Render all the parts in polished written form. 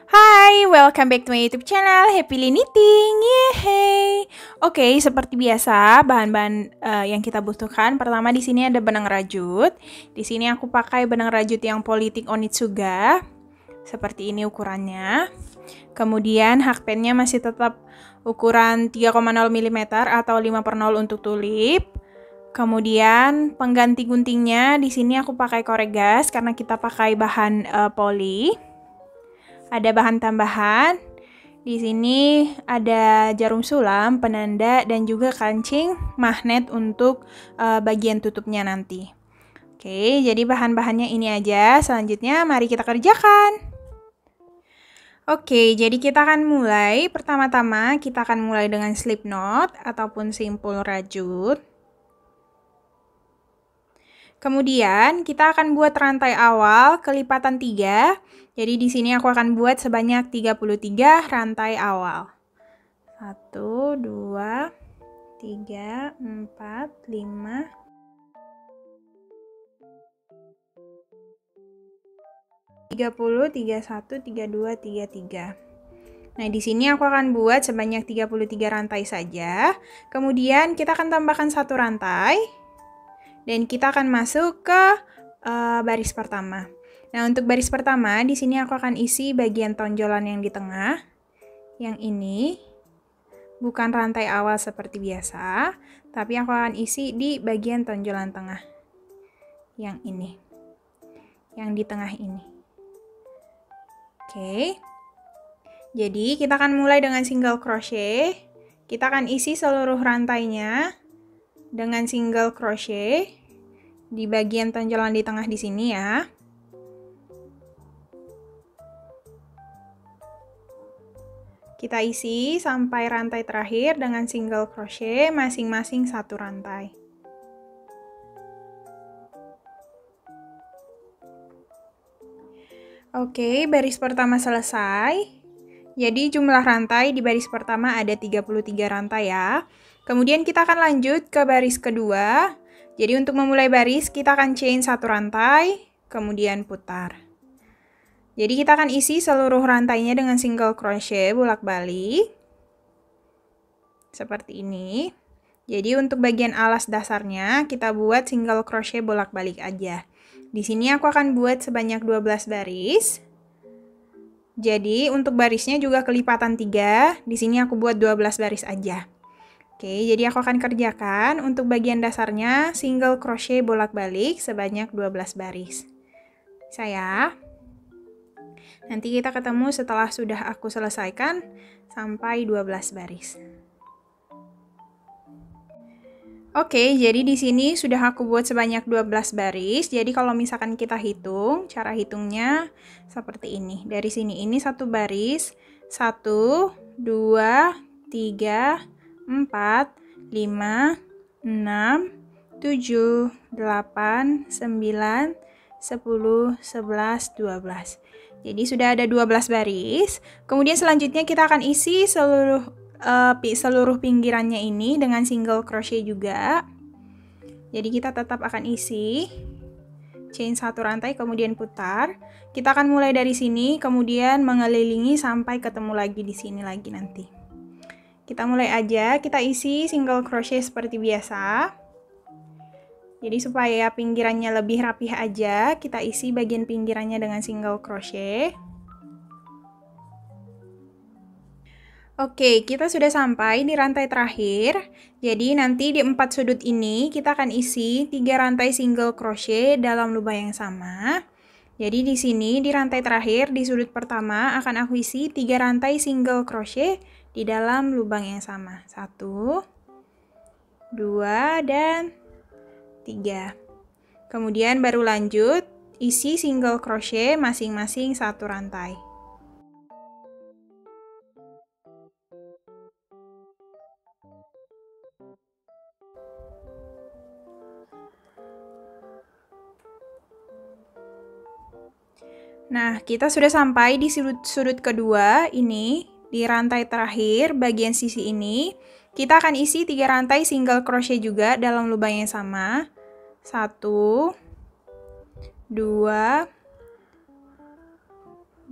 Hai, welcome back to my YouTube channel, Happily Knitting, yeay! Oke, seperti biasa, bahan-bahan yang kita butuhkan. Pertama di sini ada benang rajut. Di sini aku pakai benang rajut yang Polythene Onitsuga. Seperti ini ukurannya. Kemudian hakpennya masih tetap ukuran 3,0 mm atau 5/0 untuk tulip. Kemudian pengganti guntingnya di sini aku pakai korek gas karena kita pakai bahan poly. Ada bahan tambahan. Di sini ada jarum sulam, penanda, dan juga kancing magnet untuk bagian tutupnya nanti. Oke, jadi bahan-bahannya ini aja. Selanjutnya mari kita kerjakan. Oke, jadi kita akan mulai. Pertama-tama kita akan mulai dengan slip knot ataupun simpul rajut. Kemudian kita akan buat rantai awal kelipatan 3. Jadi di sini aku akan buat sebanyak 33 rantai awal. 1, 2, 3, 4, 5, 30, 31, 32, 33. Nah, di sini aku akan buat sebanyak 33 rantai saja. Kemudian kita akan tambahkan 1 rantai. Dan kita akan masuk ke baris pertama. Nah, untuk baris pertama, di sini aku akan isi bagian tonjolan yang di tengah. Yang ini bukan rantai awal seperti biasa, tapi aku akan isi di bagian tonjolan tengah. Yang ini. Yang di tengah ini. Oke. Jadi, kita akan mulai dengan single crochet. Kita akan isi seluruh rantainya dengan single crochet di bagian tonjolan di tengah di sini ya. Kita isi sampai rantai terakhir dengan single crochet masing-masing 1 rantai. Oke, baris pertama selesai. Jadi jumlah rantai di baris pertama ada 33 rantai ya. Kemudian kita akan lanjut ke baris kedua. Jadi untuk memulai baris kita akan chain 1 rantai, kemudian putar. Jadi kita akan isi seluruh rantainya dengan single crochet bolak-balik. Seperti ini. Jadi untuk bagian alas dasarnya kita buat single crochet bolak-balik aja. Di sini aku akan buat sebanyak 12 baris. Jadi untuk barisnya juga kelipatan 3. Di sini aku buat 12 baris aja. Oke, jadi aku akan kerjakan untuk bagian dasarnya single crochet bolak-balik sebanyak 12 baris. Saya. Nanti kita ketemu setelah sudah aku selesaikan sampai 12 baris. Oke, jadi di sini sudah aku buat sebanyak 12 baris. Jadi kalau misalkan kita hitung, cara hitungnya seperti ini. Dari sini ini 1 baris, 1, 2, 3, 4, 5, 6, 7, 8, 9, 10, 11, 12. Jadi sudah ada 12 baris. Kemudian selanjutnya kita akan isi seluruh pinggirannya ini dengan single crochet juga. Jadi kita tetap akan isi chain 1 rantai kemudian putar. Kita akan mulai dari sini kemudian mengelilingi sampai ketemu lagi di sini lagi nanti. Kita mulai aja, kita isi single crochet seperti biasa. Jadi supaya pinggirannya lebih rapih aja, kita isi bagian pinggirannya dengan single crochet. Oke, kita sudah sampai di rantai terakhir. Jadi nanti di 4 sudut ini kita akan isi 3 rantai single crochet dalam lubang yang sama. Jadi di sini di rantai terakhir di sudut pertama akan aku isi 3 rantai single crochet di dalam lubang yang sama. 1, 2, dan 3. Kemudian baru lanjut isi single crochet masing-masing 1 rantai. Nah, kita sudah sampai di sudut kedua ini, di rantai terakhir bagian sisi ini, kita akan isi 3 rantai single crochet juga dalam lubang yang sama. 1, 2,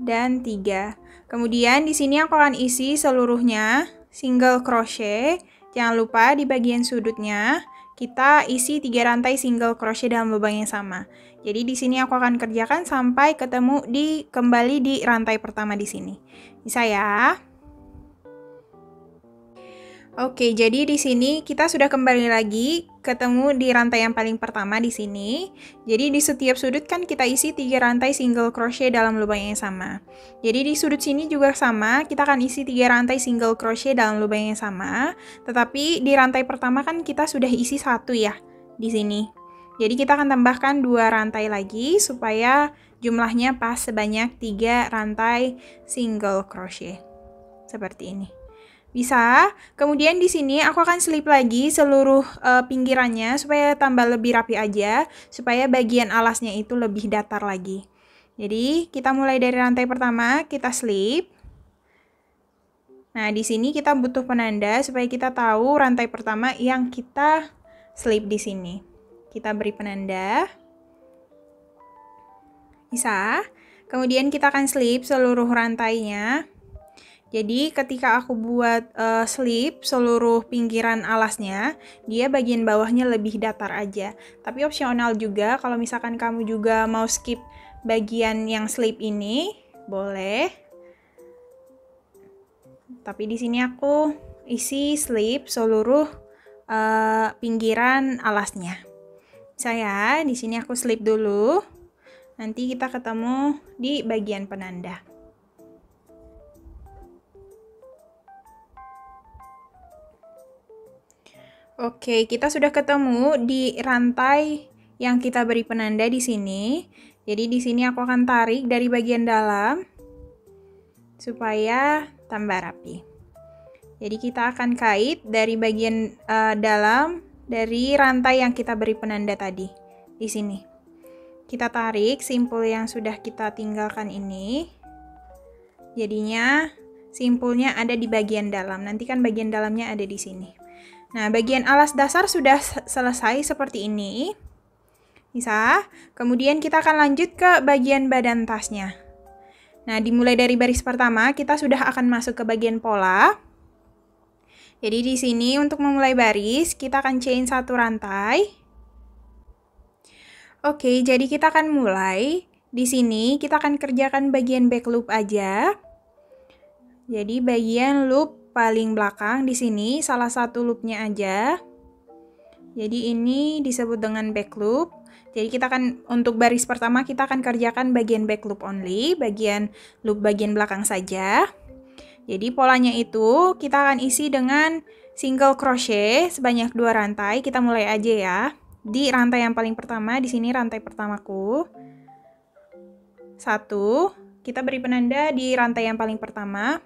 dan 3. Kemudian di sini aku akan isi seluruhnya single crochet. Jangan lupa di bagian sudutnya kita isi 3 rantai single crochet dalam lubang yang sama. Jadi di sini aku akan kerjakan sampai ketemu kembali di rantai pertama di sini. Bisa ya? Oke, jadi di sini kita sudah kembali lagi ketemu di rantai yang paling pertama di sini. Jadi di setiap sudut kan kita isi 3 rantai single crochet dalam lubang yang sama. Jadi di sudut sini juga sama, kita akan isi 3 rantai single crochet dalam lubang yang sama. Tetapi di rantai pertama kan kita sudah isi 1 ya di sini. Jadi kita akan tambahkan 2 rantai lagi supaya jumlahnya pas sebanyak 3 rantai single crochet. Seperti ini. Bisa. Kemudian di sini aku akan slip lagi seluruh pinggirannya supaya tambah lebih rapi aja, supaya bagian alasnya itu lebih datar lagi. Jadi kita mulai dari rantai pertama, kita slip. Nah, di sini kita butuh penanda supaya kita tahu rantai pertama yang kita slip di sini. Kita beri penanda. Bisa. Kemudian kita akan slip seluruh rantainya. Jadi ketika aku buat slip seluruh pinggiran alasnya, dia bagian bawahnya lebih datar aja. Tapi opsional juga, kalau misalkan kamu juga mau skip bagian yang slip ini, boleh. Tapi di sini aku isi slip seluruh pinggiran alasnya. Saya di sini aku slip dulu. Nanti kita ketemu di bagian penanda. Oke, kita sudah ketemu di rantai yang kita beri penanda di sini. Jadi di sini aku akan tarik dari bagian dalam supaya tambah rapi. Jadi kita akan kait dari bagian dalam dari rantai yang kita beri penanda tadi di sini. Kita tarik simpul yang sudah kita tinggalkan ini. Jadinya simpulnya ada di bagian dalam. Nanti kan bagian dalamnya ada di sini. Nah, bagian alas dasar sudah selesai seperti ini. Bisa. Kemudian kita akan lanjut ke bagian badan tasnya. Nah, dimulai dari baris pertama, kita sudah akan masuk ke bagian pola. Jadi di sini untuk memulai baris, kita akan chain 1 rantai. Oke, jadi kita akan mulai. Di sini kita akan kerjakan bagian back loop aja. Jadi bagian loop paling belakang di sini salah satu loopnya aja. Jadi ini disebut dengan back loop. Jadi kita akan untuk baris pertama kita akan kerjakan bagian back loop only, bagian loop bagian belakang saja. Jadi polanya itu kita akan isi dengan single crochet sebanyak 2 rantai. Kita mulai aja ya. Di rantai yang paling pertama, di sini rantai pertamaku. 1, kita beri penanda di rantai yang paling pertama.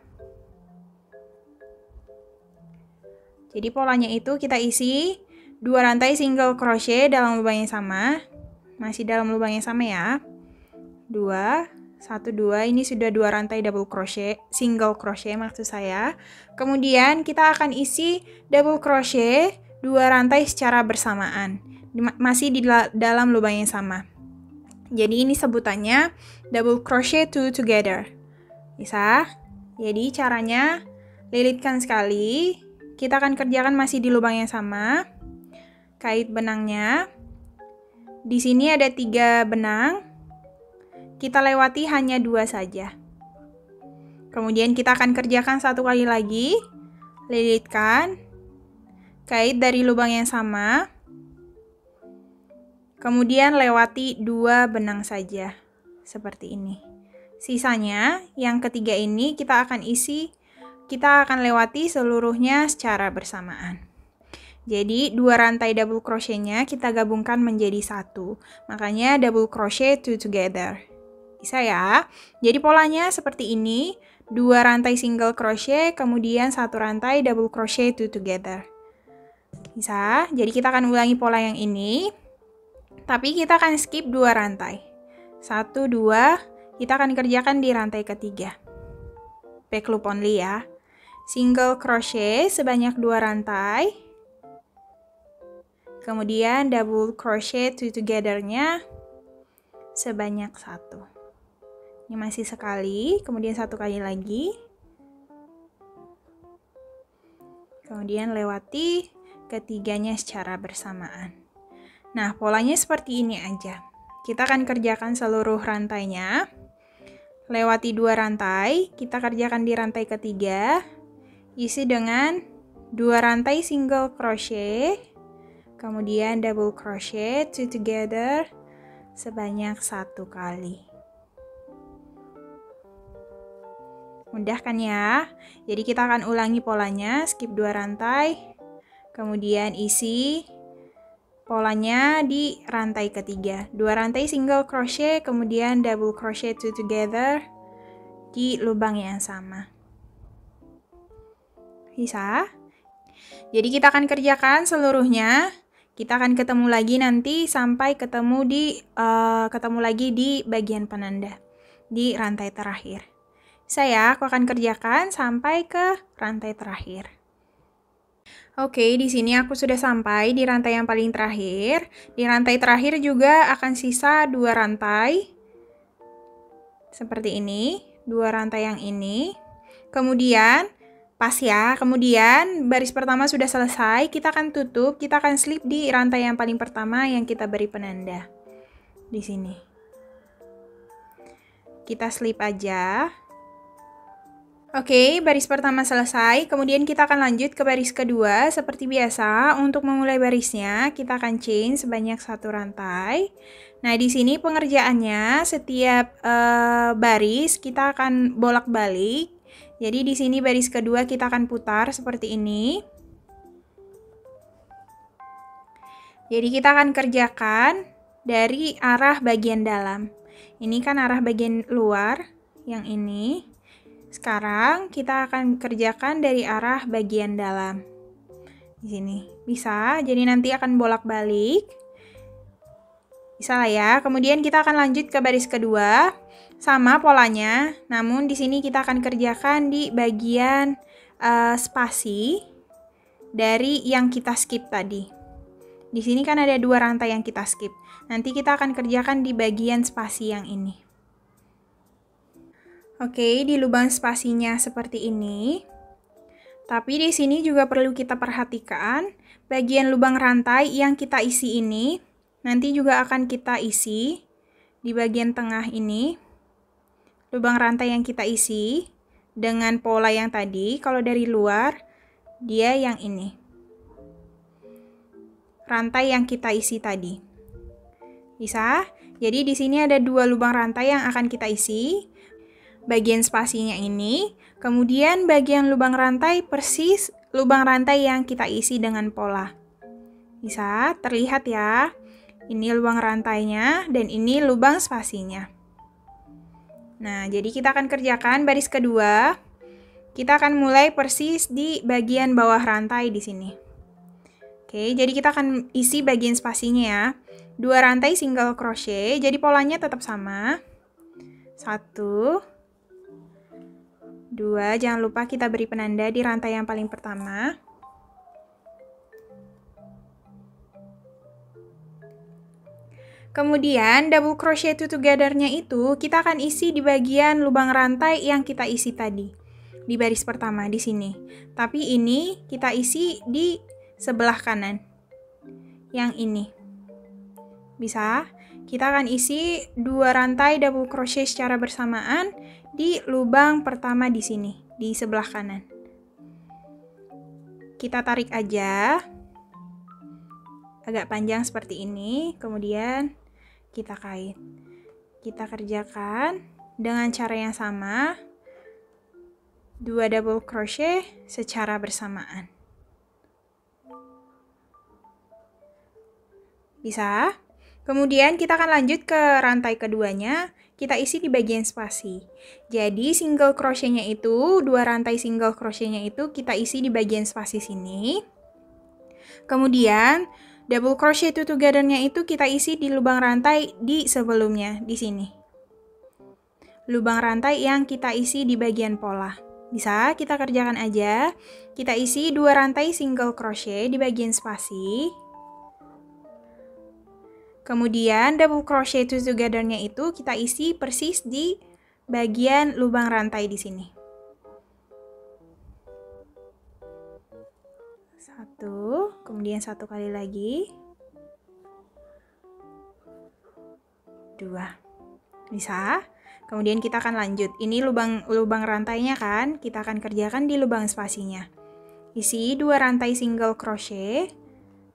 Jadi polanya itu kita isi 2 rantai single crochet dalam lubang yang sama. Masih dalam lubang yang sama ya. 2, 1, 2. Ini sudah 2 rantai double crochet, single crochet maksud saya. Kemudian kita akan isi double crochet 2 rantai secara bersamaan. Masih di dalam lubang yang sama. Jadi ini sebutannya double crochet 2 together. Bisa? Jadi caranya lilitkan sekali. Kita akan kerjakan masih di lubang yang sama. Kait benangnya. Di sini ada 3 benang. Kita lewati hanya 2 saja. Kemudian kita akan kerjakan 1 kali lagi. Lilitkan. Kait dari lubang yang sama. Kemudian lewati 2 benang saja. Seperti ini. Sisanya, yang ketiga ini kita akan isi. Kita akan lewati seluruhnya secara bersamaan. Jadi 2 rantai double crochetnya kita gabungkan menjadi 1. Makanya double crochet 2 together. Bisa ya? Jadi polanya seperti ini. 2 rantai single crochet, kemudian 1 rantai double crochet 2 together. Bisa? Jadi kita akan ulangi pola yang ini. Tapi kita akan skip 2 rantai. 1, 2, kita akan kerjakan di rantai ketiga. Back loop only ya. single crochet sebanyak 2 rantai. Kemudian double crochet two together-nya sebanyak 1. Ini masih sekali, kemudian 1 kali lagi. Kemudian lewati ketiganya secara bersamaan. Nah, polanya seperti ini aja. Kita akan kerjakan seluruh rantainya. Lewati 2 rantai, kita kerjakan di rantai ketiga. Isi dengan 2 rantai single crochet, kemudian double crochet two together sebanyak 1 kali. Mudah kan ya? Jadi kita akan ulangi polanya, skip 2 rantai, kemudian isi polanya di rantai ketiga. 2 rantai single crochet, kemudian double crochet two together di lubang yang sama. Bisa? Jadi kita akan kerjakan seluruhnya. Kita akan ketemu lagi nanti sampai ketemu lagi di bagian penanda di rantai terakhir. Aku akan kerjakan sampai ke rantai terakhir. Oke, di sini aku sudah sampai di rantai yang paling terakhir. Di rantai terakhir juga akan sisa 2 rantai. Seperti ini, 2 rantai yang ini. Kemudian, pas ya, kemudian baris pertama sudah selesai, kita akan tutup, kita akan slip di rantai yang paling pertama yang kita beri penanda. Di sini. Kita slip aja. Oke, baris pertama selesai, kemudian kita akan lanjut ke baris kedua. Seperti biasa, untuk memulai barisnya, kita akan chain sebanyak 1 rantai. Nah, di sini pengerjaannya, setiap baris kita akan bolak-balik. Jadi, di sini baris kedua kita akan putar seperti ini. Jadi, kita akan kerjakan dari arah bagian dalam. Ini kan arah bagian luar, yang ini. Sekarang kita akan kerjakan dari arah bagian dalam. Di sini bisa, jadi nanti akan bolak-balik. Bisa lah ya. Kemudian kita akan lanjut ke baris kedua, sama polanya. Namun di sini kita akan kerjakan di bagian spasi dari yang kita skip tadi. Di sini kan ada 2 rantai yang kita skip. Nanti kita akan kerjakan di bagian spasi yang ini. Oke, di lubang spasinya seperti ini. Tapi di sini juga perlu kita perhatikan, bagian lubang rantai yang kita isi ini, nanti juga akan kita isi di bagian tengah ini. Lubang rantai yang kita isi dengan pola yang tadi, kalau dari luar, dia yang ini. Rantai yang kita isi tadi. Bisa? Jadi di sini ada 2 lubang rantai yang akan kita isi. Bagian spasinya ini, kemudian bagian lubang rantai persis lubang rantai yang kita isi dengan pola. Bisa terlihat ya, ini lubang rantainya dan ini lubang spasinya. Nah, jadi kita akan kerjakan baris kedua. Kita akan mulai persis di bagian bawah rantai di sini. Oke, jadi kita akan isi bagian spasinya ya. 2 rantai single crochet, jadi polanya tetap sama. 1, 2, jangan lupa kita beri penanda di rantai yang paling pertama. Kemudian double crochet two together-nya itu kita akan isi di bagian lubang rantai yang kita isi tadi. Di baris pertama di sini. Tapi ini kita isi di sebelah kanan. Yang ini. Bisa? Kita akan isi 2 rantai double crochet secara bersamaan di lubang pertama di sini, di sebelah kanan. Kita tarik aja. Agak panjang seperti ini, kemudian kita kait. Kita kerjakan dengan cara yang sama. 2 double crochet secara bersamaan. Bisa? Kemudian kita akan lanjut ke rantai keduanya, kita isi di bagian spasi. Jadi single crochetnya itu, 2 rantai single crochetnya itu kita isi di bagian spasi sini. Kemudian double crochet two together-nya itu kita isi di lubang rantai di sebelumnya, di sini. Lubang rantai yang kita isi di bagian pola. Bisa kita kerjakan aja. Kita isi 2 rantai single crochet di bagian spasi. Kemudian double crochet together-nya itu kita isi persis di bagian lubang rantai di sini. 1, kemudian 1 kali lagi. 2. Bisa. Kemudian kita akan lanjut. Ini lubang rantainya kan, kita akan kerjakan di lubang spasinya. Isi 2 rantai single crochet.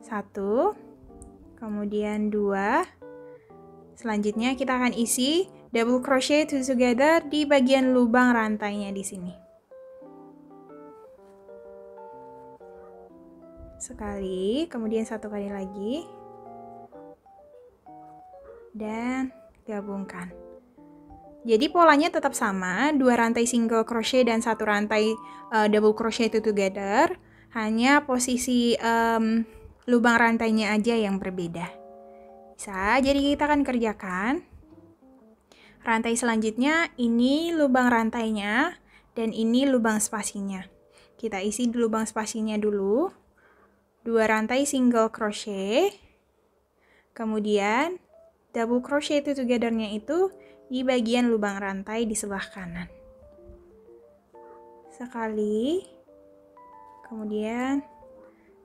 1, kemudian 2. Selanjutnya kita akan isi double crochet together di bagian lubang rantainya di sini. Sekali, kemudian 1 kali lagi. Dan gabungkan. Jadi polanya tetap sama, 2 rantai single crochet dan 1 rantai double crochet together, hanya posisi lubang rantainya aja yang berbeda. Bisa, jadi kita akan kerjakan. Rantai selanjutnya ini lubang rantainya dan ini lubang spasinya. Kita isi di lubang spasinya dulu. 2 rantai single crochet. Kemudian double crochet together-nya itu di bagian lubang rantai di sebelah kanan. Sekali, kemudian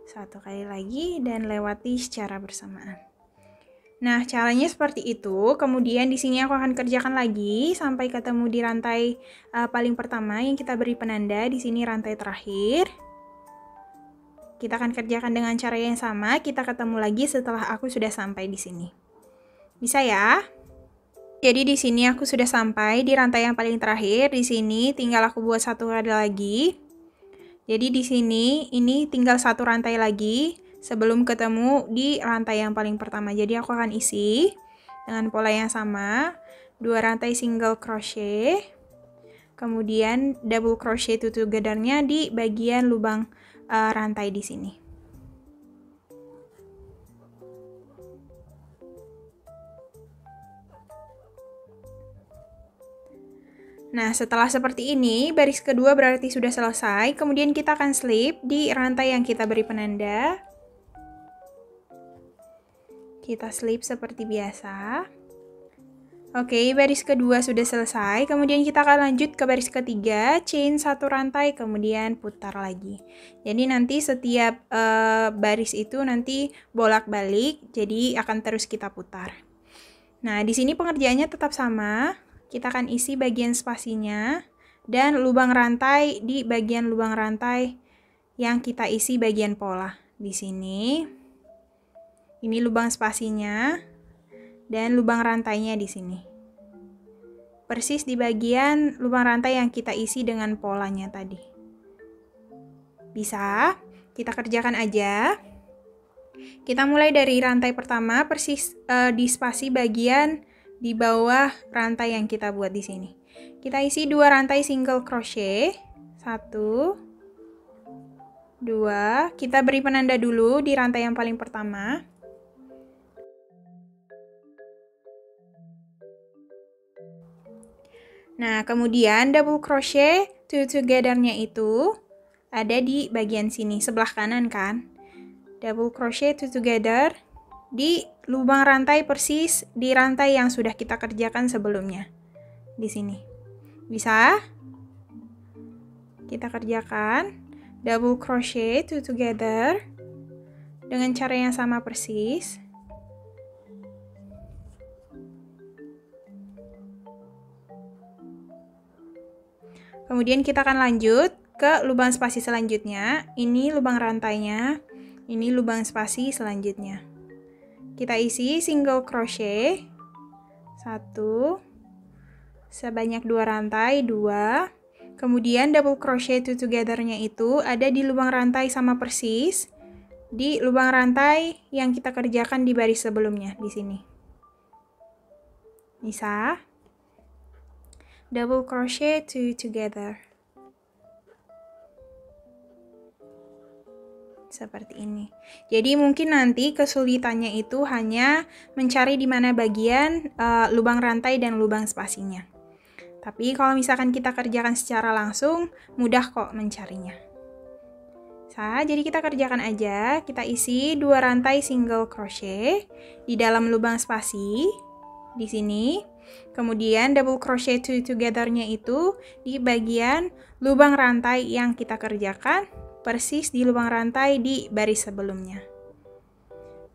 1 kali lagi dan lewati secara bersamaan. Nah, caranya seperti itu. Kemudian di sini aku akan kerjakan lagi sampai ketemu di rantai paling pertama yang kita beri penanda. Di sini rantai terakhir. Kita akan kerjakan dengan cara yang sama. Kita ketemu lagi setelah aku sudah sampai di sini. Bisa ya? Jadi di sini aku sudah sampai di rantai yang paling terakhir. Di sini tinggal aku buat 1 kali lagi. Jadi di sini ini tinggal 1 rantai lagi sebelum ketemu di rantai yang paling pertama. Jadi aku akan isi dengan pola yang sama, 2 rantai single crochet. Kemudian double crochet together-nya di bagian lubang rantai di sini. Nah, setelah seperti ini, baris kedua berarti sudah selesai. Kemudian kita akan slip di rantai yang kita beri penanda. Kita slip seperti biasa. Oke, baris kedua sudah selesai. Kemudian kita akan lanjut ke baris ketiga, chain 1 rantai, kemudian putar lagi. Jadi nanti setiap baris itu nanti bolak-balik, jadi akan terus kita putar. Nah, di sini pengerjaannya tetap sama. Kita akan isi bagian spasinya dan lubang rantai di bagian lubang rantai yang kita isi bagian pola. Di sini, ini lubang spasinya dan lubang rantainya di sini. Persis di bagian lubang rantai yang kita isi dengan polanya tadi. Bisa? Kita kerjakan aja. Kita mulai dari rantai pertama, persis di spasi bagian di bawah rantai yang kita buat di sini. Kita isi 2 rantai single crochet. 1, 2. Kita beri penanda dulu di rantai yang paling pertama. Nah, kemudian double crochet together-nya itu ada di bagian sini, sebelah kanan kan. Double crochet together di lubang rantai persis di rantai yang sudah kita kerjakan sebelumnya. Di sini. Bisa? Kita kerjakan double crochet together dengan cara yang sama persis. Kemudian kita akan lanjut ke lubang spasi selanjutnya. Ini lubang rantainya, ini lubang spasi selanjutnya. Kita isi single crochet 1, sebanyak 2 rantai, 2. Kemudian double crochet together-nya itu ada di lubang rantai sama persis di lubang rantai yang kita kerjakan di baris sebelumnya di sini. Bisa? Double crochet together. Seperti ini. Jadi mungkin nanti kesulitannya itu hanya mencari di mana bagian lubang rantai dan lubang spasinya. Tapi kalau misalkan kita kerjakan secara langsung, mudah kok mencarinya. Jadi kita kerjakan aja, kita isi 2 rantai single crochet di dalam lubang spasi di sini. Kemudian double crochet two together-nya itu di bagian lubang rantai yang kita kerjakan persis di lubang rantai di baris sebelumnya.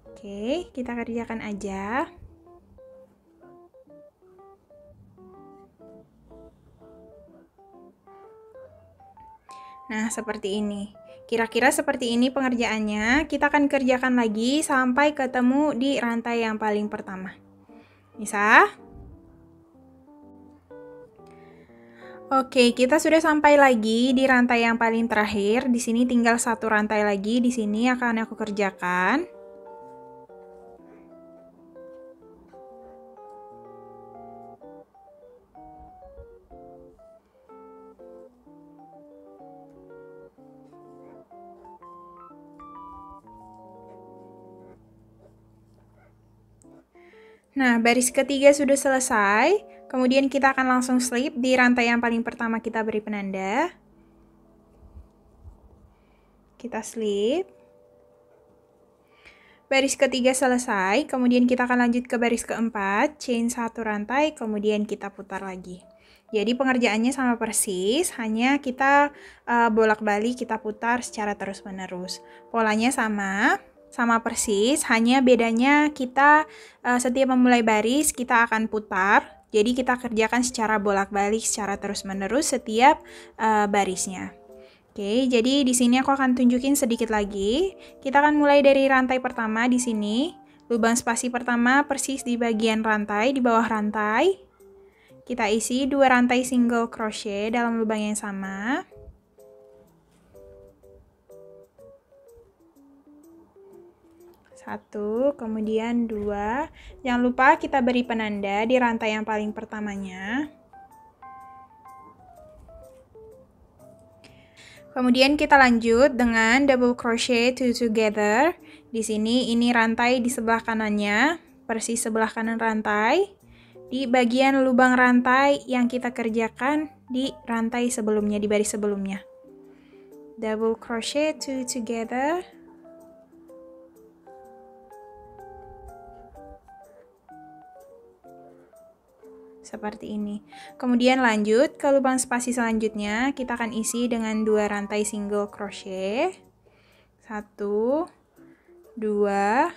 Oke, kita kerjakan aja. Nah, seperti ini. Kira-kira seperti ini pengerjaannya. Kita akan kerjakan lagi sampai ketemu di rantai yang paling pertama. Bisa? Oke, kita sudah sampai lagi di rantai yang paling terakhir. Di sini tinggal 1 rantai lagi. Di sini akan aku kerjakan. Nah, baris ketiga sudah selesai. Kemudian kita akan langsung slip di rantai yang paling pertama kita beri penanda. Kita slip. Baris ketiga selesai, kemudian kita akan lanjut ke baris keempat, chain 1 rantai, kemudian kita putar lagi. Jadi pengerjaannya sama persis, hanya kita bolak-balik, kita putar secara terus-menerus. Polanya sama persis, hanya bedanya kita setiap memulai baris kita akan putar. Jadi kita kerjakan secara bolak-balik, secara terus-menerus setiap barisnya. Oke, jadi di sini aku akan tunjukin sedikit lagi. Kita akan mulai dari rantai pertama di sini. Lubang spasi pertama persis di bagian rantai, di bawah rantai. Kita isi 2 rantai single crochet dalam lubang yang sama. Satu, kemudian 2. Jangan lupa kita beri penanda di rantai yang paling pertamanya. Kemudian kita lanjut dengan double crochet two together. Di sini ini rantai di sebelah kanannya, persis sebelah kanan rantai. Di bagian lubang rantai yang kita kerjakan di rantai sebelumnya, di baris sebelumnya. Double crochet two together. Seperti ini. Kemudian lanjut ke lubang spasi selanjutnya, kita akan isi dengan 2 rantai single crochet. 1, 2.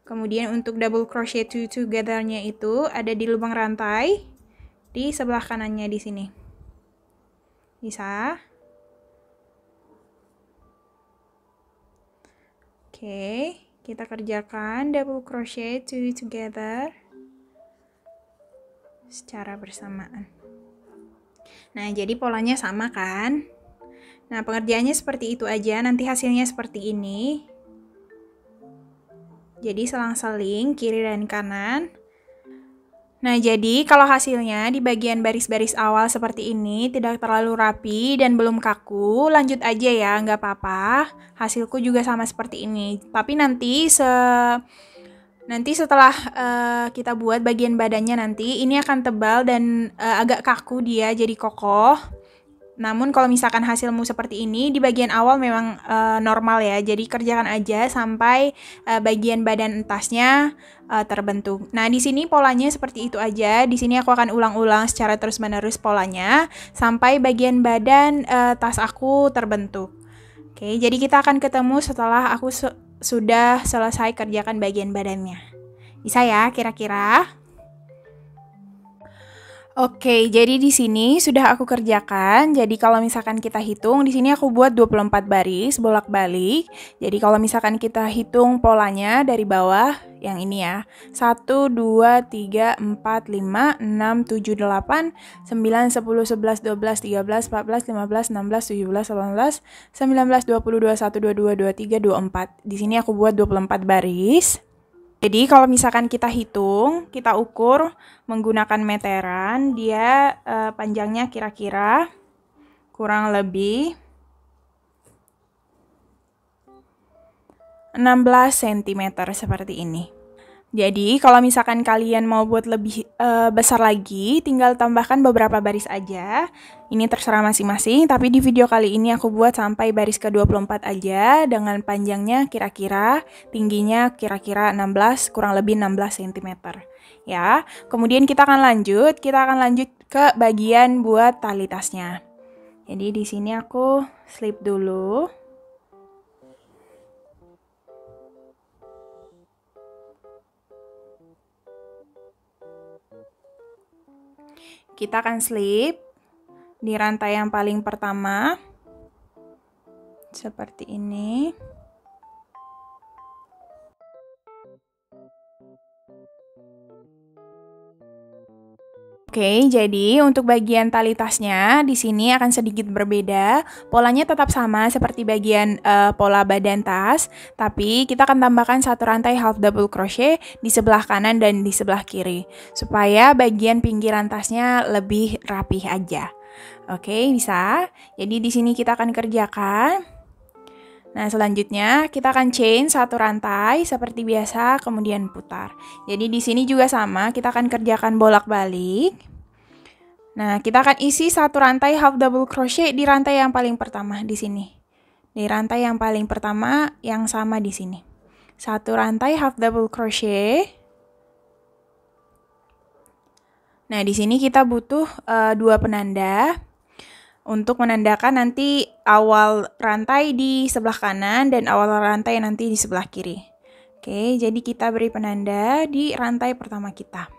Kemudian untuk double crochet two together-nya itu ada di lubang rantai di sebelah kanannya di sini. Bisa? Oke, kita kerjakan double crochet two together secara bersamaan. Nah, jadi polanya sama kan? Nah, pengerjaannya seperti itu aja, nanti hasilnya seperti ini. Jadi selang-seling kiri dan kanan. Nah, jadi kalau hasilnya di bagian baris-baris awal seperti ini tidak terlalu rapi dan belum kaku, lanjut aja ya, nggak apa-apa. Hasilku juga sama seperti ini. Tapi nanti setelah kita buat bagian badannya nanti, ini akan tebal dan agak kaku dia, jadi kokoh. Namun kalau misalkan hasilmu seperti ini, di bagian awal memang normal ya. Jadi kerjakan aja sampai bagian badan tasnya terbentuk. Nah, di sini polanya seperti itu aja. Di sini aku akan ulang-ulang secara terus-menerus polanya sampai bagian badan tas aku terbentuk. Oke, jadi kita akan ketemu setelah aku sudah selesai kerjakan bagian badannya. Bisa ya kira-kira? Oke, jadi di sini sudah aku kerjakan. Jadi kalau misalkan kita hitung, di sini aku buat 24 baris bolak-balik. Jadi kalau misalkan kita hitung polanya dari bawah, yang ini ya. 1, 2, 3, 4, 5, 6, 7, 8, 9, 10, 11, 12, 13, 14, 15, 16, 17, 18, 19, 20, 21, 22, 23, 24. Di sini aku buat 24 baris. Jadi kalau misalkan kita hitung, kita ukur menggunakan meteran, dia panjangnya kira-kira kurang lebih 16 cm seperti ini. Jadi, kalau misalkan kalian mau buat lebih besar lagi, tinggal tambahkan beberapa baris aja. Ini terserah masing-masing, tapi di video kali ini aku buat sampai baris ke-24 aja, dengan panjangnya kira-kira, tingginya kira-kira 16, kurang lebih 16 cm. Ya, kemudian kita akan lanjut ke bagian buat tali tasnya. Jadi di sini aku slip dulu. Kita akan slip di rantai yang paling pertama, seperti ini. Oke, jadi untuk bagian tali tasnya di sini akan sedikit berbeda. Polanya tetap sama seperti bagian pola badan tas, tapi kita akan tambahkan satu rantai half double crochet di sebelah kanan dan di sebelah kiri, supaya bagian pinggiran tasnya lebih rapih aja. Oke, bisa. Jadi di sini kita akan kerjakan. Nah, selanjutnya kita akan chain satu rantai seperti biasa, kemudian putar. Jadi di sini juga sama, kita akan kerjakan bolak-balik. Nah, kita akan isi satu rantai half double crochet di rantai yang paling pertama di sini. Di rantai yang paling pertama yang sama di sini. Satu rantai half double crochet. Nah, di sini kita butuh 2 penanda. Untuk menandakan nanti awal rantai di sebelah kanan dan awal rantai nanti di sebelah kiri. Oke, jadi kita beri penanda di rantai pertama kita.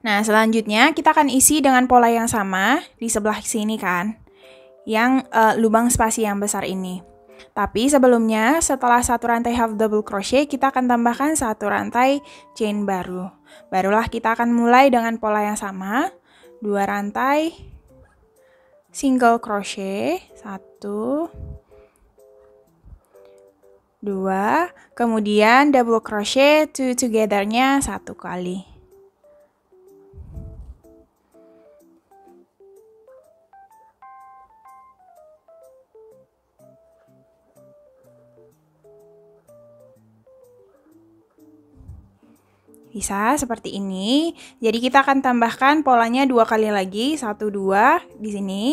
Nah, selanjutnya kita akan isi dengan pola yang sama di sebelah sini kan, yang lubang spasi yang besar ini. Tapi sebelumnya, setelah satu rantai half double crochet, kita akan tambahkan satu rantai chain baru. Barulah kita akan mulai dengan pola yang sama. 2 rantai single crochet, 1, 2, kemudian double crochet two together-nya 1 kali. Bisa seperti ini. Jadi kita akan tambahkan polanya 2 kali lagi, 1, 2 di sini.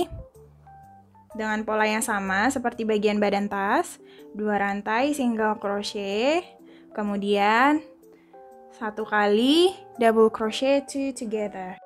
Dengan pola yang sama seperti bagian badan tas, 2 rantai single crochet, kemudian 1 kali double crochet two together.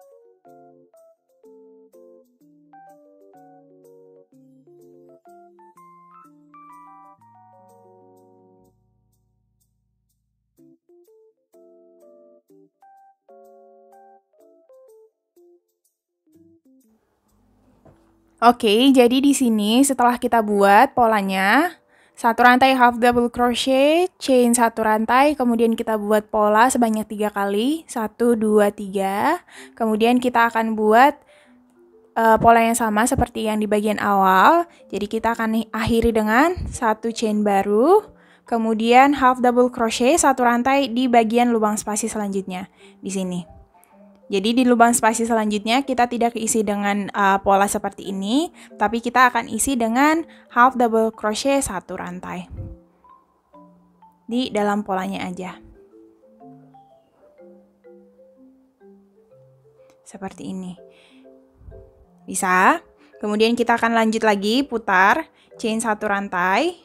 Oke, jadi di sini setelah kita buat polanya, satu rantai half double crochet, chain satu rantai, kemudian kita buat pola sebanyak 3 kali, 1, 2, 3. Kemudian kita akan buat pola yang sama seperti yang di bagian awal. Jadi kita akan akhiri dengan satu chain baru, kemudian half double crochet satu rantai di bagian lubang spasi selanjutnya di sini. Jadi di lubang spasi selanjutnya kita tidak isi dengan pola seperti ini, tapi kita akan isi dengan half double crochet satu rantai di dalam polanya aja. Seperti ini. Bisa. Kemudian kita akan lanjut lagi putar, chain satu rantai.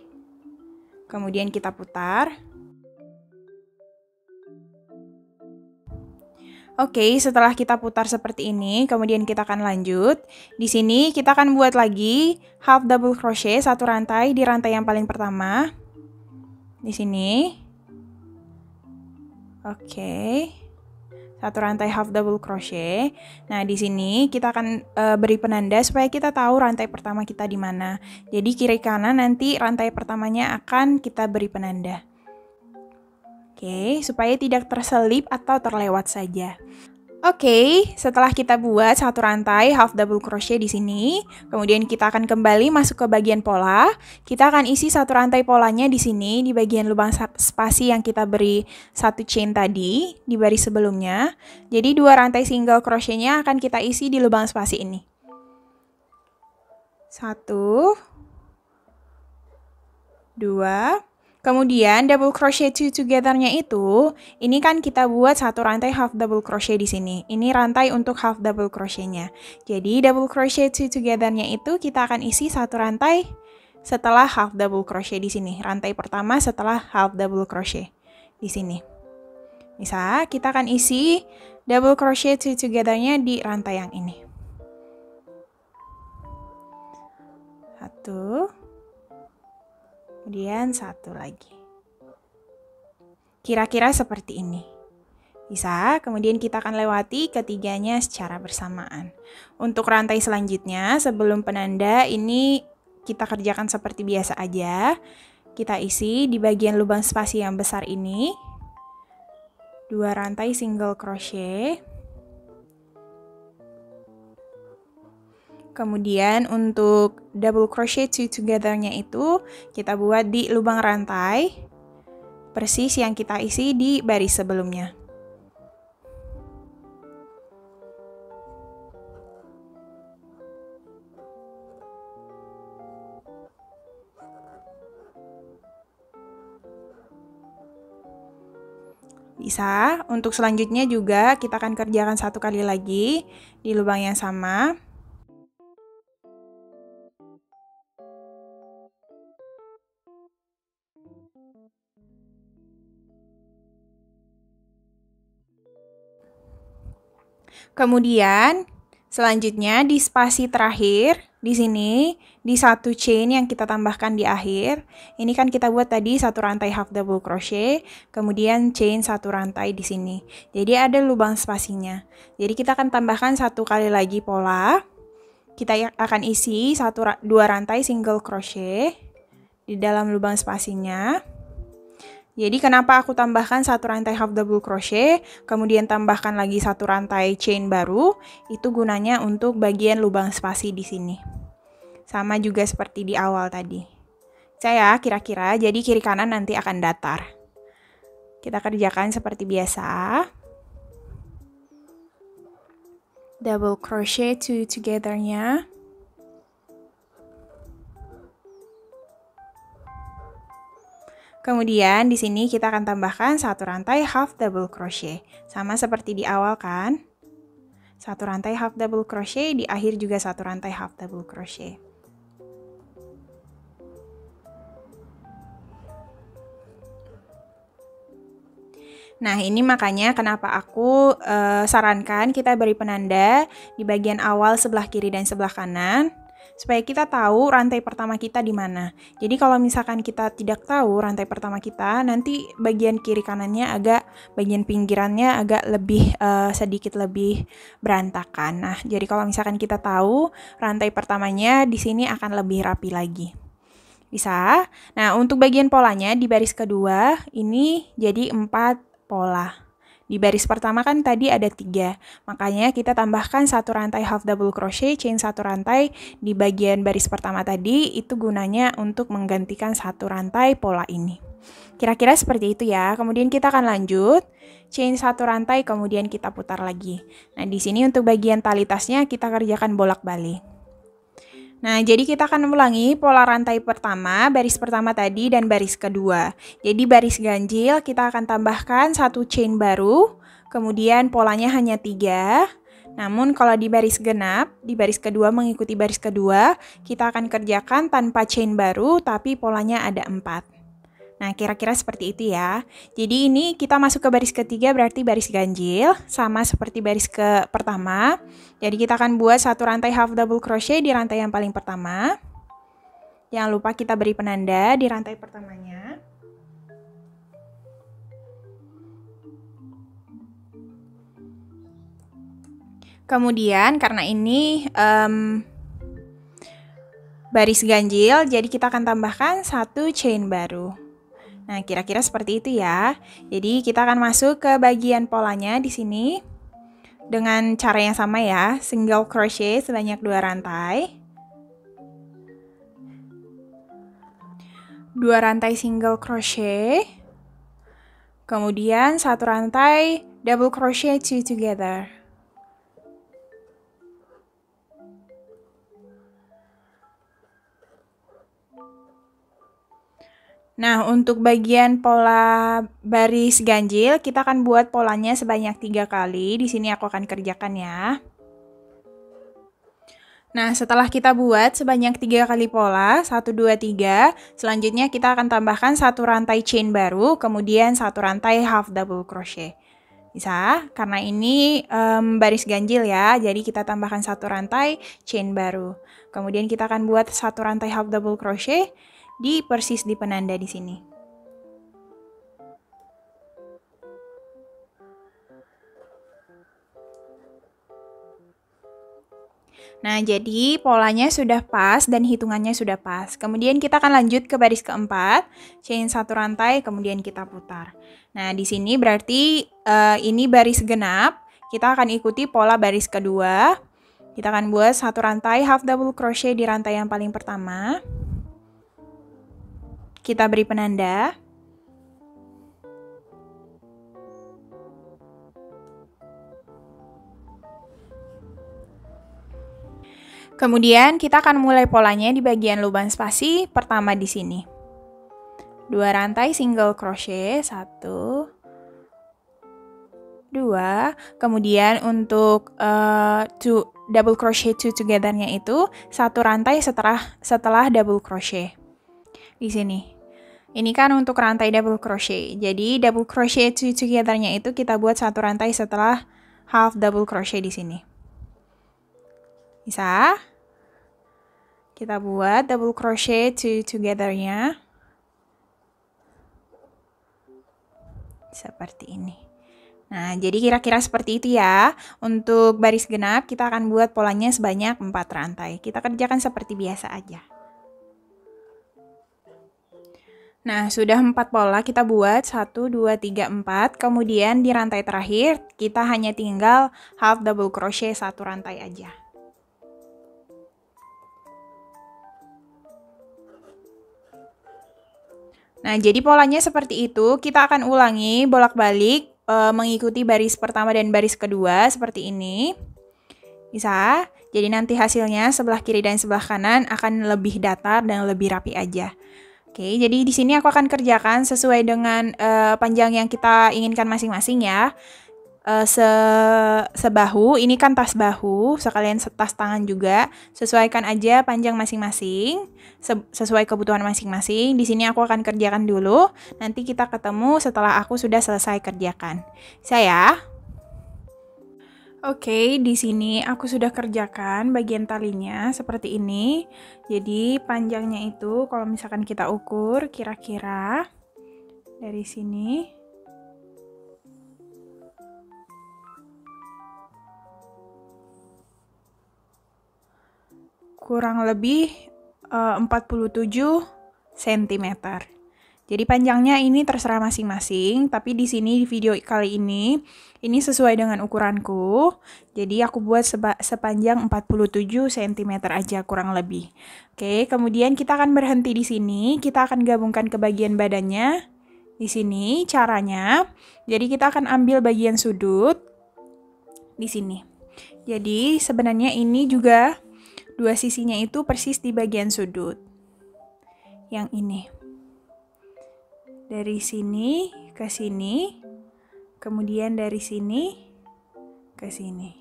Kemudian kita putar. Oke, setelah kita putar seperti ini, kemudian kita akan lanjut. Di sini kita akan buat lagi half double crochet satu rantai di rantai yang paling pertama. Di sini. Oke. Satu rantai half double crochet. Nah, di sini kita akan beri penanda supaya kita tahu rantai pertama kita di mana. Jadi kiri kanan nanti rantai pertamanya akan kita beri penanda. Oke, supaya tidak terselip atau terlewat saja. Oke, setelah kita buat satu rantai half double crochet di sini, kemudian kita akan kembali masuk ke bagian pola. Kita akan isi satu rantai polanya di sini di bagian lubang spasi yang kita beri satu chain tadi di baris sebelumnya. Jadi 2 rantai single crochetnya akan kita isi di lubang spasi ini. 1, 2. Kemudian double crochet two together-nya itu, ini kan kita buat satu rantai half double crochet di sini. Ini rantai untuk half double crochet-nya. Jadi double crochet two together-nya itu kita akan isi satu rantai setelah half double crochet di sini. Rantai pertama setelah half double crochet di sini. Bisa kita akan isi double crochet two together-nya di rantai yang ini. Satu. Kemudian satu lagi. Kira-kira seperti ini. Bisa, kemudian kita akan lewati ketiganya secara bersamaan. Untuk rantai selanjutnya, sebelum penanda, ini kita kerjakan seperti biasa aja. Kita isi di bagian lubang spasi yang besar ini. 2 rantai single crochet. Kemudian untuk double crochet two together-nya itu kita buat di lubang rantai persis yang kita isi di baris sebelumnya. Bisa, untuk selanjutnya juga kita akan kerjakan satu kali lagi di lubang yang sama. Kemudian selanjutnya di spasi terakhir di sini di satu chain yang kita tambahkan di akhir, ini kan kita buat tadi satu rantai half double crochet, kemudian chain satu rantai di sini. Jadi ada lubang spasinya. Jadi kita akan tambahkan satu kali lagi pola. Kita akan isi 2 rantai single crochet di dalam lubang spasinya. Jadi kenapa aku tambahkan satu rantai half double crochet, kemudian tambahkan lagi satu rantai chain baru, itu gunanya untuk bagian lubang spasi di sini. Sama juga seperti di awal tadi. Saya kira-kira, jadi kiri kanan nanti akan datar. Kita kerjakan seperti biasa. Double crochet two together-nya. Kemudian di sini kita akan tambahkan satu rantai half double crochet. Sama seperti di awal kan? Satu rantai half double crochet, di akhir juga satu rantai half double crochet. Nah, ini makanya kenapa aku sarankan kita beri penanda di bagian awal sebelah kiri dan sebelah kanan, supaya kita tahu rantai pertama kita di mana. Jadi kalau misalkan kita tidak tahu rantai pertama kita, nanti bagian kiri kanannya bagian pinggirannya agak lebih sedikit lebih berantakan. Nah, jadi kalau misalkan kita tahu rantai pertamanya di sini akan lebih rapi lagi. Bisa. Nah, untuk bagian polanya di baris kedua ini jadi 4 pola. Di baris pertama kan tadi ada 3, makanya kita tambahkan satu rantai half double crochet, chain satu rantai di bagian baris pertama tadi, itu gunanya untuk menggantikan satu rantai pola ini. Kira-kira seperti itu ya. Kemudian kita akan lanjut, chain satu rantai, kemudian kita putar lagi. Nah, di sini untuk bagian tali tasnya kita kerjakan bolak-balik. Nah, jadi kita akan ulangi pola rantai pertama, baris pertama tadi, dan baris kedua. Jadi baris ganjil kita akan tambahkan satu chain baru, kemudian polanya hanya 3. Namun kalau di baris genap, di baris kedua mengikuti baris kedua, kita akan kerjakan tanpa chain baru, tapi polanya ada 4. Nah, kira-kira seperti itu ya. Jadi ini kita masuk ke baris ketiga, berarti baris ganjil, sama seperti baris pertama. Jadi kita akan buat satu rantai half double crochet di rantai yang paling pertama. Jangan lupa kita beri penanda di rantai pertamanya. Kemudian karena ini baris ganjil, jadi kita akan tambahkan satu chain baru. Nah, kira-kira seperti itu ya. Jadi kita akan masuk ke bagian polanya di sini dengan cara yang sama ya, single crochet sebanyak 2 rantai. 2 rantai single crochet. Kemudian satu rantai double crochet two together. Nah, untuk bagian pola baris ganjil, kita akan buat polanya sebanyak 3 kali. Di sini aku akan kerjakan ya. Nah, setelah kita buat sebanyak 3 kali pola, 1, 2, 3, selanjutnya kita akan tambahkan satu rantai chain baru, kemudian satu rantai half double crochet. Bisa, karena ini baris ganjil ya, jadi kita tambahkan satu rantai chain baru. Kemudian kita akan buat satu rantai half double crochet di persis di penanda di sini. Nah, jadi polanya sudah pas dan hitungannya sudah pas. Kemudian kita akan lanjut ke baris keempat, chain satu rantai, kemudian kita putar. Nah, di sini berarti ini baris genap. Kita akan ikuti pola baris kedua. Kita akan buat satu rantai half double crochet di rantai yang paling pertama. Kita beri penanda. Kemudian kita akan mulai polanya di bagian lubang spasi pertama di sini. 2 rantai single crochet, 1, 2. Kemudian untuk double crochet two together-nya itu satu rantai setelah double crochet. Di sini. Ini kan untuk rantai double crochet. Jadi double crochet two together-nya itu kita buat satu rantai setelah half double crochet di sini. Bisa? Kita buat double crochet two together-nya. Seperti ini. Nah, jadi kira-kira seperti itu ya. Untuk baris genap, kita akan buat polanya sebanyak 4 rantai. Kita kerjakan seperti biasa aja. Nah, sudah 4 pola kita buat, 1, 2, 3, 4. Kemudian di rantai terakhir, kita hanya tinggal half double crochet satu rantai aja. Nah, jadi polanya seperti itu. Kita akan ulangi bolak-balik mengikuti baris pertama dan baris kedua seperti ini. Bisa? Jadi nanti hasilnya sebelah kiri dan sebelah kanan akan lebih datar dan lebih rapi aja. Oke, jadi di sini aku akan kerjakan sesuai dengan panjang yang kita inginkan masing-masing ya. Sebahu, ini kan tas bahu, sekalian tas tangan juga. Sesuaikan aja panjang masing-masing, sesuai kebutuhan masing-masing. Di sini aku akan kerjakan dulu, nanti kita ketemu setelah aku sudah selesai kerjakan. Saya. Oke, di sini aku sudah kerjakan bagian talinya seperti ini. Jadi panjangnya itu kalau misalkan kita ukur kira-kira dari sini. Kurang lebih 47 cm. Jadi panjangnya ini terserah masing-masing, tapi di sini di video kali ini sesuai dengan ukuranku. Jadi aku buat sepanjang 47 cm aja kurang lebih. Oke, kemudian kita akan berhenti di sini. Kita akan gabungkan ke bagian badannya. Di sini caranya. Jadi kita akan ambil bagian sudut di sini. Jadi sebenarnya ini juga dua sisinya itu persis di bagian sudut. Yang ini. Dari sini ke sini, kemudian dari sini ke sini.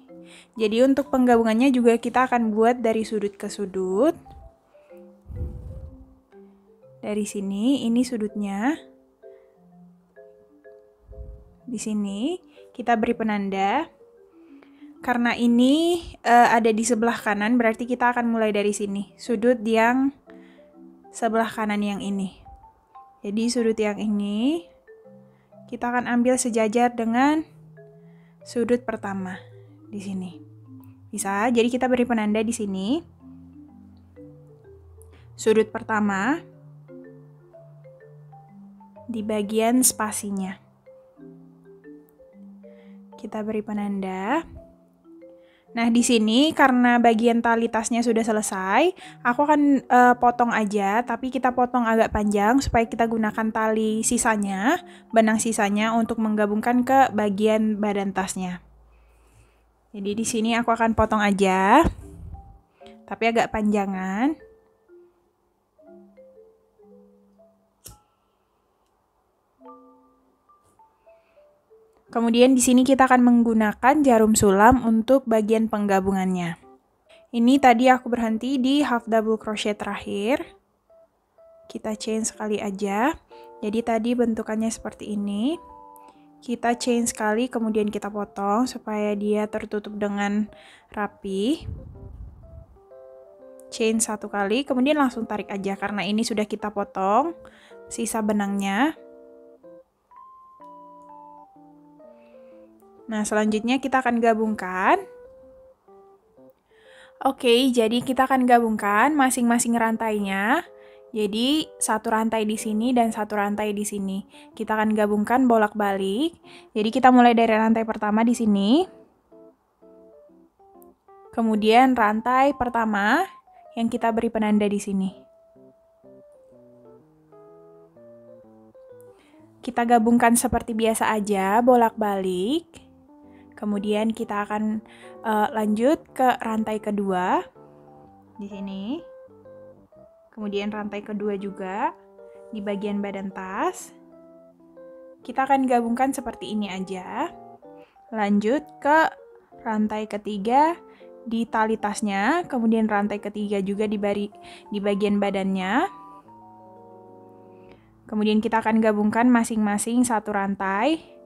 Jadi untuk penggabungannya juga kita akan buat dari sudut ke sudut. Dari sini, ini sudutnya. Di sini kita beri penanda. Karena ini ada di sebelah kanan, berarti kita akan mulai dari sini. Sudut yang sebelah kanan yang ini. Jadi sudut yang ini kita akan ambil sejajar dengan sudut pertama di sini. Bisa, jadi kita beri penanda di sini. Sudut pertama di bagian spasinya. Kita beri penanda. Nah, di sini karena bagian tali tasnya sudah selesai, aku akan potong aja, tapi kita potong agak panjang supaya kita gunakan tali sisanya, benang sisanya untuk menggabungkan ke bagian badan tasnya. Jadi di sini aku akan potong aja, tapi agak panjangan. Kemudian di sini kita akan menggunakan jarum sulam untuk bagian penggabungannya. Ini tadi aku berhenti di half double crochet terakhir. Kita chain sekali aja. Jadi tadi bentukannya seperti ini. Kita chain sekali, kemudian kita potong supaya dia tertutup dengan rapi. Chain satu kali, kemudian langsung tarik aja karena ini sudah kita potong sisa benangnya. Nah, selanjutnya kita akan gabungkan. Oke, jadi kita akan gabungkan masing-masing rantainya. Jadi, satu rantai di sini dan satu rantai di sini. Kita akan gabungkan bolak-balik. Jadi, kita mulai dari rantai pertama di sini. Kemudian rantai pertama yang kita beri penanda di sini. Kita gabungkan seperti biasa aja, bolak-balik. Kemudian kita akan lanjut ke rantai kedua di sini. Kemudian rantai kedua juga di bagian badan tas. Kita akan gabungkan seperti ini aja. Lanjut ke rantai ketiga di tali tasnya, kemudian rantai ketiga juga di bagian badannya. Kemudian kita akan gabungkan masing-masing satu rantai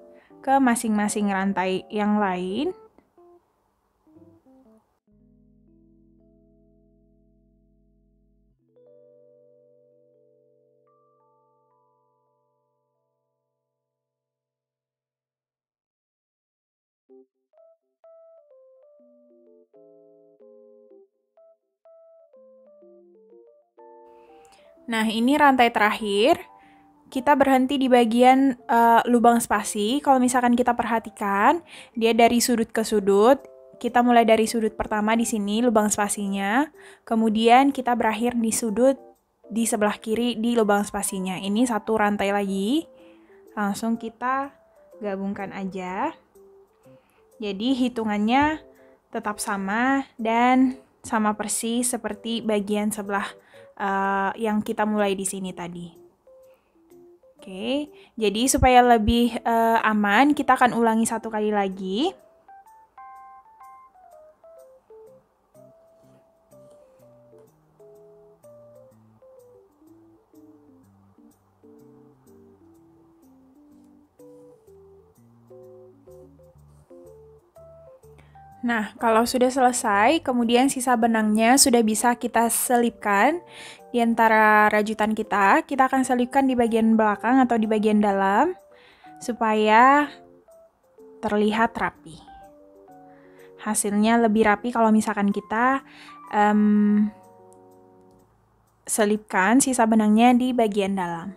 ke masing-masing rantai yang lain. Nah, ini rantai terakhir. Kita berhenti di bagian lubang spasi. Kalau misalkan kita perhatikan, dia dari sudut ke sudut. Kita mulai dari sudut pertama di sini, lubang spasinya. Kemudian kita berakhir di sudut di sebelah kiri di lubang spasinya. Ini satu rantai lagi. Langsung kita gabungkan aja. Jadi hitungannya tetap sama dan sama persis seperti bagian sebelah yang kita mulai di sini tadi. Oke, jadi supaya lebih aman, kita akan ulangi satu kali lagi. Nah, kalau sudah selesai, kemudian sisa benangnya sudah bisa kita selipkan di antara rajutan kita. Kita akan selipkan di bagian belakang atau di bagian dalam supaya terlihat rapi. Hasilnya lebih rapi kalau misalkan kita selipkan sisa benangnya di bagian dalam.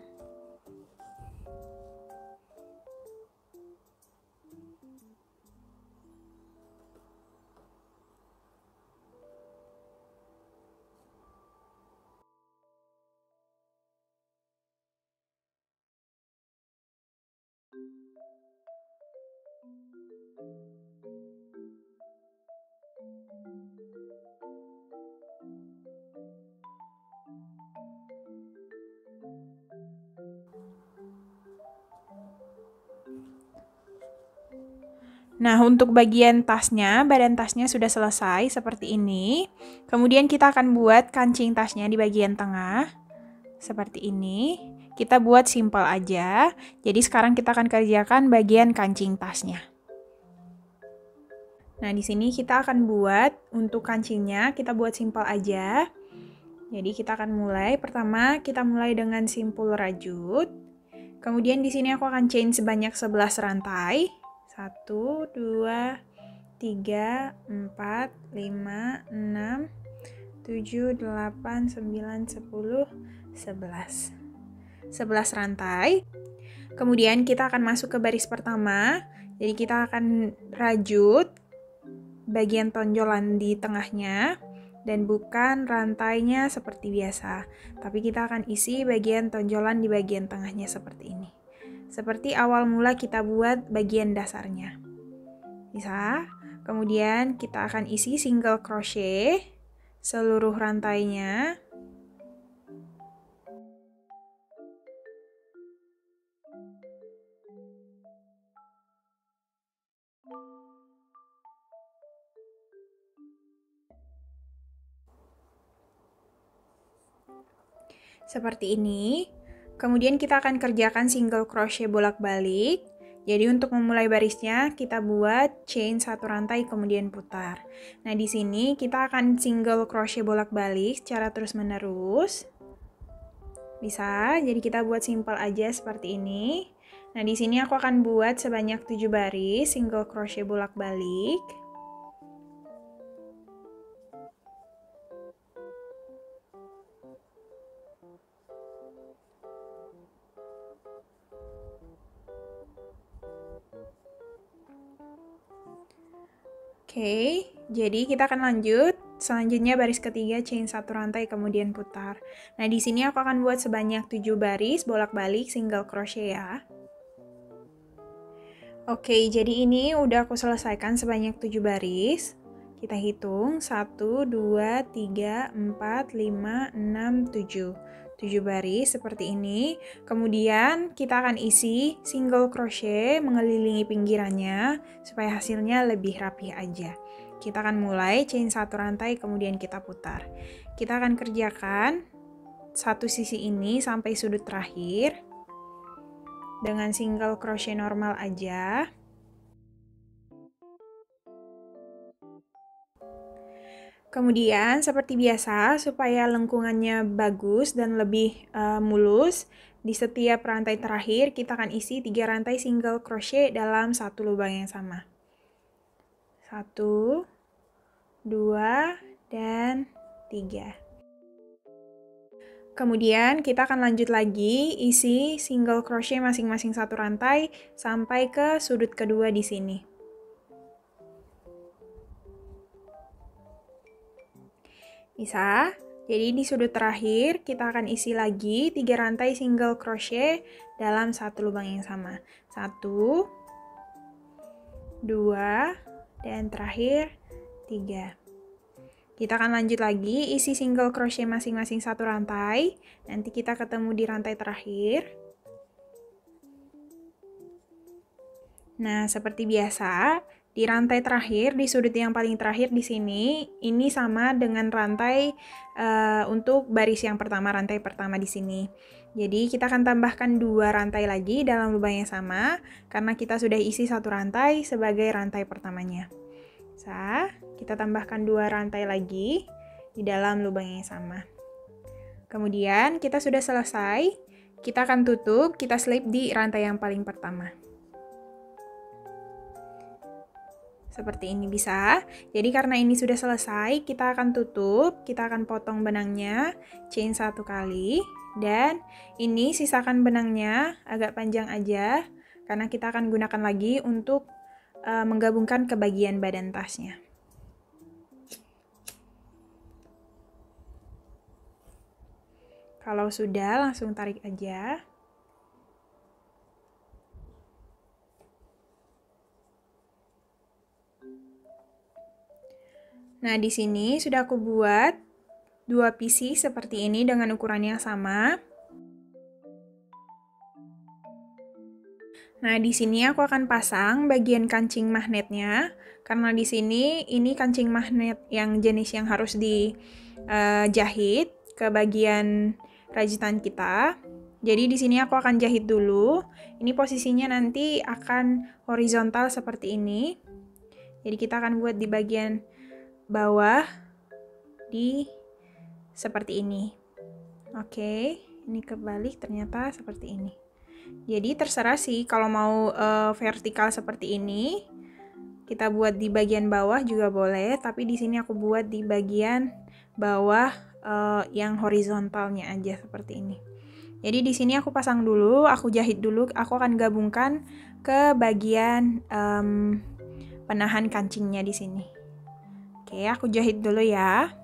Nah, untuk bagian tasnya, badan tasnya sudah selesai seperti ini. Kemudian kita akan buat kancing tasnya di bagian tengah. Seperti ini. Kita buat simpel aja. Jadi sekarang kita akan kerjakan bagian kancing tasnya. Nah, di sini kita akan buat untuk kancingnya, kita buat simpel aja. Jadi kita akan mulai. Pertama, kita mulai dengan simpul rajut. Kemudian di sini aku akan chain sebanyak 11 rantai. 1, 2, 3, 4, 5, 6, 7, 8, 9, 10, 11. 11 rantai. Kemudian kita akan masuk ke baris pertama. Jadi kita akan rajut bagian tonjolan di tengahnya. Dan bukan rantainya seperti biasa. Tapi kita akan isi bagian tonjolan di bagian tengahnya seperti ini. Seperti awal mula kita buat bagian dasarnya. Bisa. Kemudian kita akan isi single crochet seluruh rantainya. seperti ini. Kemudian kita akan kerjakan single crochet bolak-balik. Jadi untuk memulai barisnya kita buat chain 1 rantai kemudian putar. Nah, di sini kita akan single crochet bolak-balik secara terus-menerus. Bisa, jadi kita buat simple aja seperti ini. Nah, di sini aku akan buat sebanyak 7 baris single crochet bolak-balik. Oke, jadi kita akan lanjut. Selanjutnya baris ketiga chain 1 rantai kemudian putar. Nah, di sini aku akan buat sebanyak 7 baris bolak-balik single crochet ya. Oke, jadi ini udah aku selesaikan sebanyak 7 baris. Kita hitung 1 2 3 4 5 6 7. 7 baris seperti ini. Kemudian kita akan isi single crochet mengelilingi pinggirannya supaya hasilnya lebih rapi aja. Kita akan mulai chain 1 rantai kemudian kita putar. Kita akan kerjakan satu sisi ini sampai sudut terakhir dengan single crochet normal aja. Kemudian seperti biasa, supaya lengkungannya bagus dan lebih mulus, di setiap rantai terakhir kita akan isi 3 rantai single crochet dalam satu lubang yang sama. 1, 2, dan 3. Kemudian kita akan lanjut lagi isi single crochet masing-masing 1 rantai sampai ke sudut kedua di sini. Bisa. Jadi di sudut terakhir kita akan isi lagi 3 rantai single crochet dalam satu lubang yang sama. 1, 2, dan terakhir 3. Kita akan lanjut lagi isi single crochet masing-masing 1 rantai. Nanti kita ketemu di rantai terakhir. Nah, seperti biasa, di rantai terakhir, di sudut yang paling terakhir di sini, ini sama dengan rantai untuk baris yang pertama, rantai pertama di sini. Jadi kita akan tambahkan 2 rantai lagi dalam lubang yang sama, karena kita sudah isi 1 rantai sebagai rantai pertamanya. Kita tambahkan 2 rantai lagi di dalam lubang yang sama. Kemudian kita sudah selesai, kita akan tutup, kita slip di rantai yang paling pertama. Seperti ini bisa. Jadi karena ini sudah selesai, kita akan tutup, kita akan potong benangnya, chain 1 kali, dan ini sisakan benangnya agak panjang aja, karena kita akan gunakan lagi untuk menggabungkan ke bagian badan tasnya. Kalau sudah, langsung tarik aja. Nah, di sini sudah aku buat 2 PC seperti ini dengan ukuran yang sama. Nah, di sini aku akan pasang bagian kancing magnetnya, karena di sini ini kancing magnet yang jenis yang harus dijahit ke bagian rajutan kita. Jadi di sini aku akan jahit dulu. Ini posisinya nanti akan horizontal seperti ini. Jadi kita akan buat di bagian bawah seperti ini. Oke, ini kebalik ternyata seperti ini. Jadi terserah sih kalau mau vertikal seperti ini, kita buat di bagian bawah juga boleh, tapi di sini aku buat di bagian bawah yang horizontalnya aja seperti ini. Jadi di sini aku pasang dulu, aku jahit dulu, aku akan gabungkan ke bagian penahan kancingnya di sini. Oke, aku jahit dulu ya.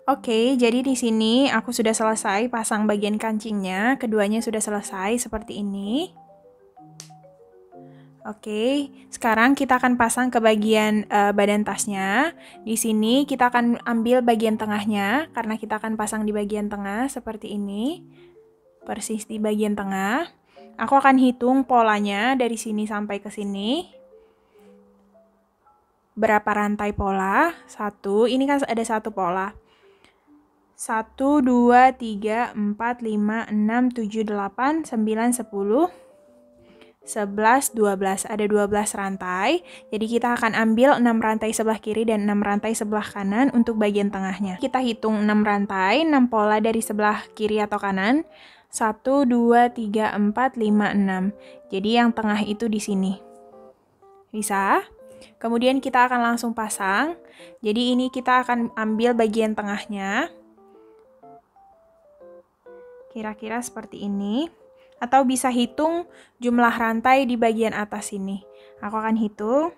Oke, jadi di sini aku sudah selesai pasang bagian kancingnya, keduanya sudah selesai seperti ini. Oke, sekarang kita akan pasang ke bagian badan tasnya. Di sini kita akan ambil bagian tengahnya, karena kita akan pasang di bagian tengah seperti ini, persis di bagian tengah. Aku akan hitung polanya dari sini sampai ke sini. Berapa rantai pola? 1, ini kan ada 1 pola. 1, 2, 3, 4, 5, 6, 7, 8, 9, 10, 11, 12. Ada 12 rantai. Jadi kita akan ambil 6 rantai sebelah kiri dan 6 rantai sebelah kanan untuk bagian tengahnya. Kita hitung 6 rantai, 6 pola dari sebelah kiri atau kanan. 1, 2, 3, 4, 5, 6. Jadi yang tengah itu di sini. Bisa? Kemudian kita akan langsung pasang. Jadi ini kita akan ambil bagian tengahnya. Kira-kira seperti ini. Atau bisa hitung jumlah rantai di bagian atas ini. Aku akan hitung.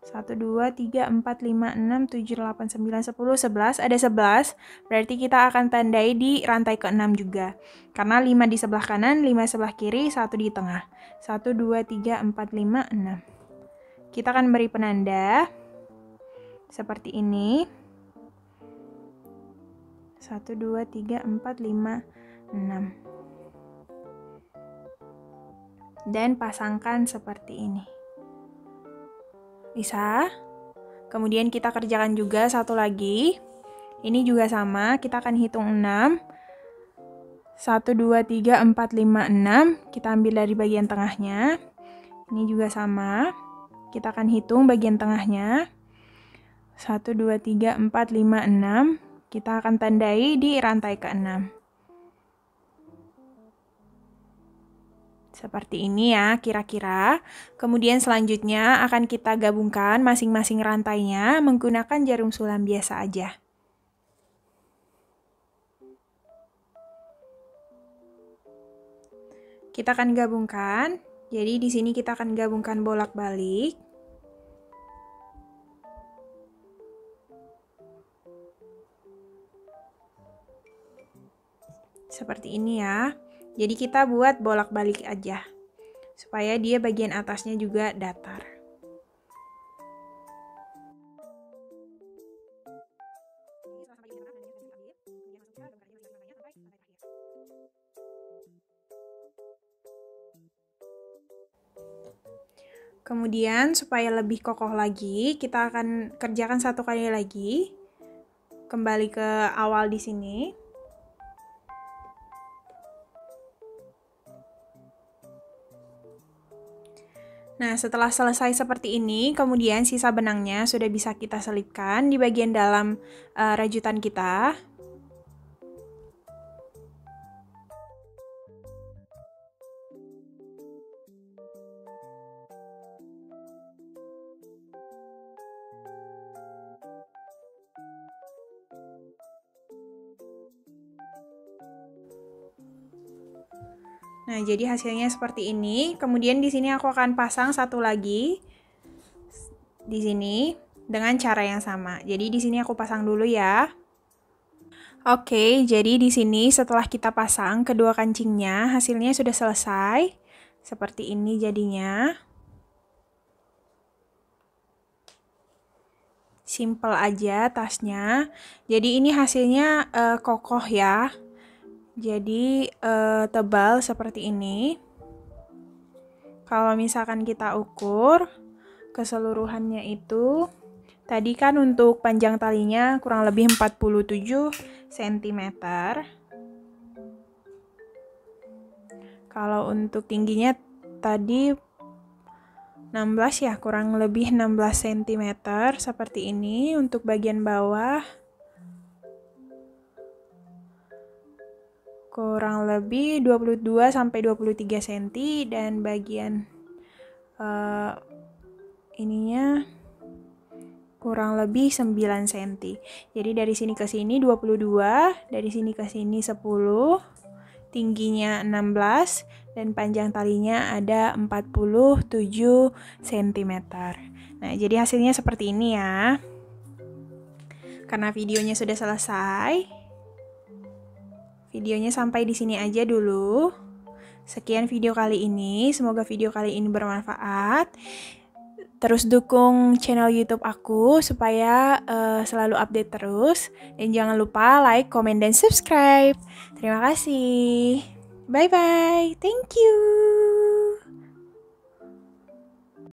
1, 2, 3, 4, 5, 6, 7, 8, 9, 10, 11. Ada 11. Berarti kita akan tandai di rantai ke-6 juga. Karena 5 di sebelah kanan, 5 sebelah kiri, 1 di tengah. 1, 2, 3, 4, 5, 6. Kita akan beri penanda. Seperti ini. 1, 2, 3, 4, 5, 6. Dan pasangkan seperti ini. Bisa? Kemudian kita kerjakan juga satu lagi. Ini juga sama, kita akan hitung 6. 1, 2, 3, 4, 5, 6. Kita ambil dari bagian tengahnya. Ini juga sama. Kita akan hitung bagian tengahnya. 1, 2, 3, 4, 5, 6. Kita akan tandai di rantai ke-6. Seperti ini ya kira-kira. Kemudian selanjutnya akan kita gabungkan masing-masing rantainya menggunakan jarum sulam biasa aja. Kita akan gabungkan. Jadi di sini kita akan gabungkan bolak-balik. Seperti ini ya. Jadi kita buat bolak-balik aja, supaya dia bagian atasnya juga datar. Kemudian supaya lebih kokoh lagi, kita akan kerjakan satu kali lagi. Kembali ke awal di sini. Nah, setelah selesai seperti ini, kemudian sisa benangnya sudah bisa kita selipkan di bagian dalam rajutan kita. Nah, jadi hasilnya seperti ini. Kemudian di sini aku akan pasang satu lagi di sini dengan cara yang sama. Jadi di sini aku pasang dulu ya. Oke, jadi di sini setelah kita pasang kedua kancingnya, hasilnya sudah selesai. Seperti ini jadinya. Simple aja tasnya. Jadi ini hasilnya kokoh ya. Jadi tebal seperti ini. Kalau misalkan kita ukur keseluruhannya itu, tadi kan untuk panjang talinya kurang lebih 47 cm. Kalau untuk tingginya tadi 16 ya, kurang lebih 16 cm seperti ini untuk bagian bawah. Kurang lebih 22 sampai 23 cm dan bagian ininya kurang lebih 9 cm. Jadi dari sini ke sini 22, dari sini ke sini 10, tingginya 16 dan panjang talinya ada 47 cm. Nah, jadi hasilnya seperti ini ya. Karena videonya sudah selesai, videonya sampai di sini aja dulu. Sekian video kali ini, semoga video kali ini bermanfaat. Terus dukung channel YouTube aku supaya selalu update terus. Dan jangan lupa like, comment, dan subscribe. Terima kasih. Bye-bye. Thank you.